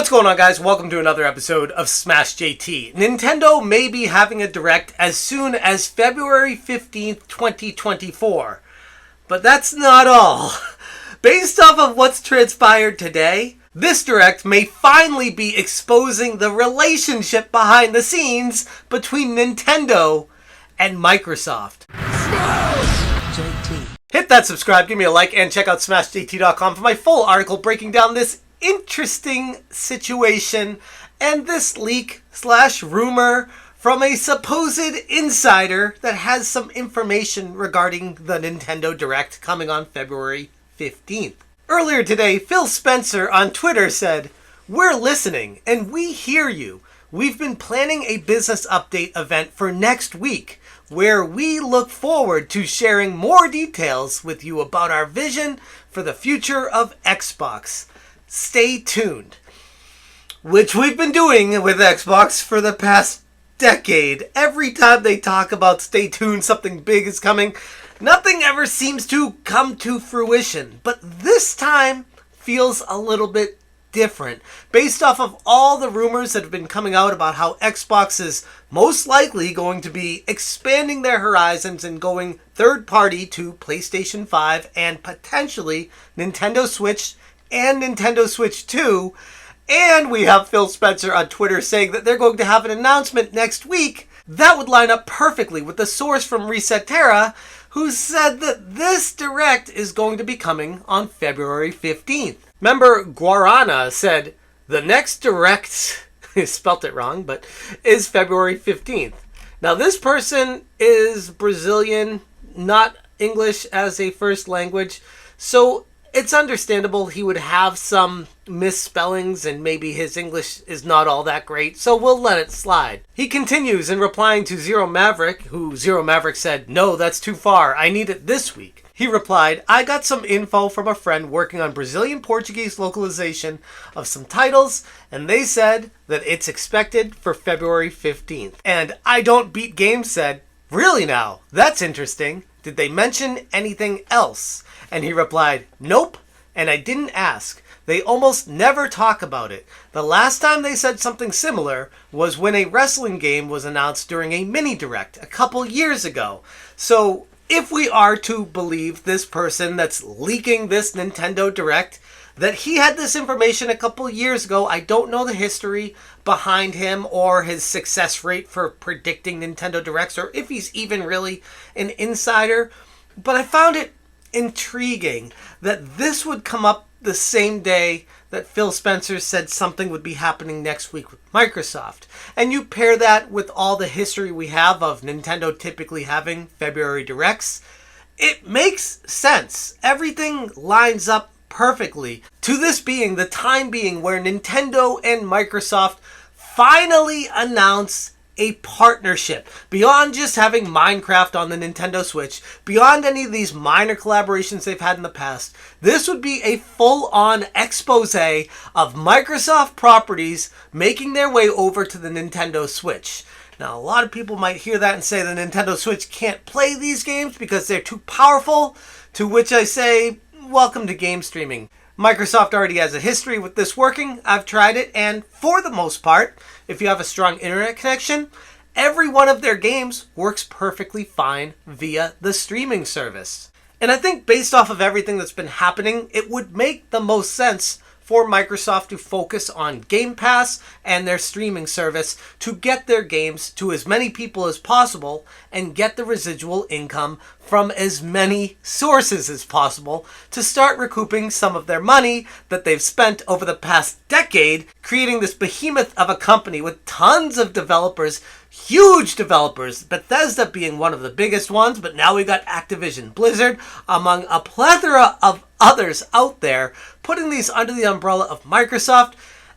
What's going on, guys? Welcome to another episode of Smash JT. Nintendo may be having a Direct as soon as February 15th, 2024. But that's not all. Based off of what's transpired today, this Direct may finally be exposing the relationship behind the scenes between Nintendo and Microsoft. Smash JT. Hit that subscribe, give me a like, and check out SmashJT.com for my full article breaking down this interesting situation and this leak/rumor from a supposed insider that has some information regarding the Nintendo Direct coming on February 15th. Earlier today, Phil Spencer on Twitter said, "We're listening and we hear you. We've been planning a business update event for next week where we look forward to sharing more details with you about our vision for the future of Xbox. Stay tuned." Which we've been doing with Xbox for the past decade. Every time they talk about stay tuned, something big is coming, nothing ever seems to come to fruition. But this time feels a little bit different. Based off of all the rumors that have been coming out about how Xbox is most likely going to be expanding their horizons and going third party to PlayStation 5 and potentially Nintendo Switch and Nintendo Switch 2, and we have Phil Spencer on Twitter saying that they're going to have an announcement next week, that would line up perfectly with the source from Resetera who said that this Direct is going to be coming on February 15th. Member Guarana said the next Direct, spelt it wrong, but is February 15th. Now this person is Brazilian, not English as a first language, so it's understandable he would have some misspellings and maybe his English is not all that great, so we'll let it slide. He continues in replying to Zero Maverick, who Zero Maverick said, "No, that's too far. I need it this week." He replied, "I got some info from a friend working on Brazilian Portuguese localization of some titles, and they said that it's expected for February 15th. And I Don't Beat Games said, "Really now? That's interesting. Did they mention anything else?" And he replied, "Nope, and I didn't ask. They almost never talk about it. The last time they said something similar was when a wrestling game was announced during a mini Direct a couple years ago." So if we are to believe this person that's leaking this Nintendo Direct, that he had this information a couple years ago, I don't know the history behind him or his success rate for predicting Nintendo Directs, or if he's even really an insider, but I found it intriguing that this would come up the same day that Phil Spencer said something would be happening next week with Microsoft. And you pair that with all the history we have of Nintendo typically having February Directs, it makes sense. Everything lines up perfectly to this being the time being where Nintendo and Microsoft finally announce a partnership beyond just having Minecraft on the Nintendo Switch, beyond any of these minor collaborations they've had in the past. This would be a full-on expose of Microsoft properties making their way over to the Nintendo Switch. Now, a lot of people might hear that and say the Nintendo Switch can't play these games because they're too powerful, to which I say, welcome to game streaming. Microsoft already has a history with this working. I've tried it, and for the most part, if you have a strong internet connection, every one of their games works perfectly fine via the streaming service. And I think based off of everything that's been happening, it would make the most sense for Microsoft to focus on Game Pass and their streaming service to get their games to as many people as possible and get the residual income from as many sources as possible to start recouping some of their money that they've spent over the past decade creating this behemoth of a company with tons of developers, huge developers, Bethesda being one of the biggest ones, but now we got Activision Blizzard, among a plethora of others out there, putting these under the umbrella of Microsoft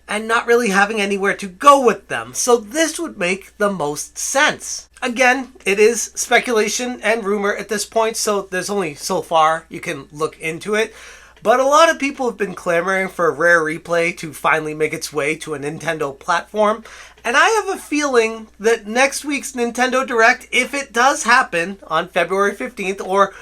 and not really having anywhere to go with them. So this would make the most sense. Again, it is speculation and rumor at this point, so there's only so far you can look into it. But a lot of people have been clamoring for Rare Replay to finally make its way to a Nintendo platform. And I have a feeling that next week's Nintendo Direct, if it does happen on February 15th, or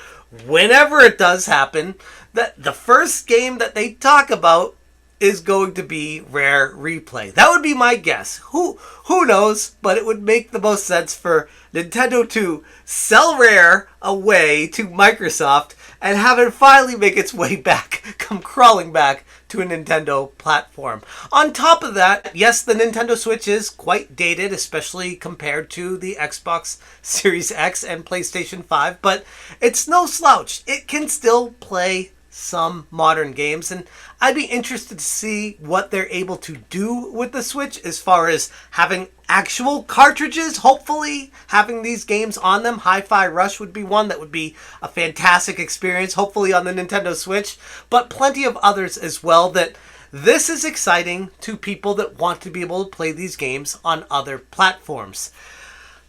whenever it does happen, that the first game that they talk about is going to be Rare Replay. That would be my guess. Who knows? But it would make the most sense for Nintendo to sell Rare away to Microsoft and have it finally make its way back, come crawling back to a Nintendo platform. On top of that, yes, the Nintendo Switch is quite dated, especially compared to the Xbox Series X and PlayStation 5, but it's no slouch. It can still play some modern games, and I'd be interested to see what they're able to do with the Switch as far as having actual cartridges, hopefully having these games on them. Hi-Fi Rush would be one that would be a fantastic experience, hopefully on the Nintendo Switch, but plenty of others as well. That this is exciting to people that want to be able to play these games on other platforms.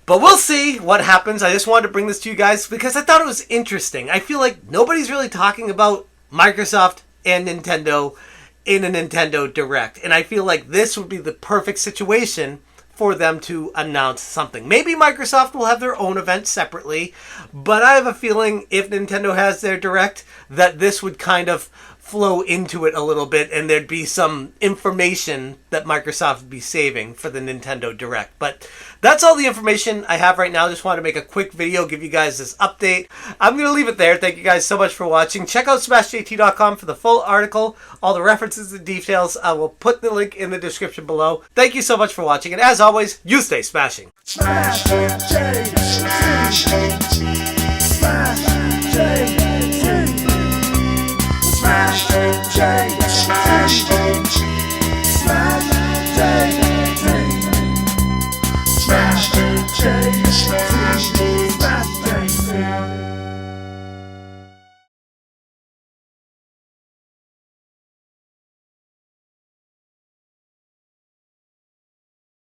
But we'll see what happens. I just wanted to bring this to you guys because I thought it was interesting. I feel like nobody's really talking about Microsoft and Nintendo in a Nintendo Direct. And I feel like this would be the perfect situation for them to announce something. Maybe Microsoft will have their own event separately, but I have a feeling if Nintendo has their Direct, that this would kind of flow into it a little bit, and there'd be some information that Microsoft would be saving for the Nintendo Direct. But that's all the information I have right now. Just wanted to make a quick video, give you guys this update. I'm going to leave it there. Thank you guys so much for watching. Check out smashjt.com for the full article, all the references and details. I will put the link in the description below. Thank you so much for watching, and as always, you stay smashing. Smash,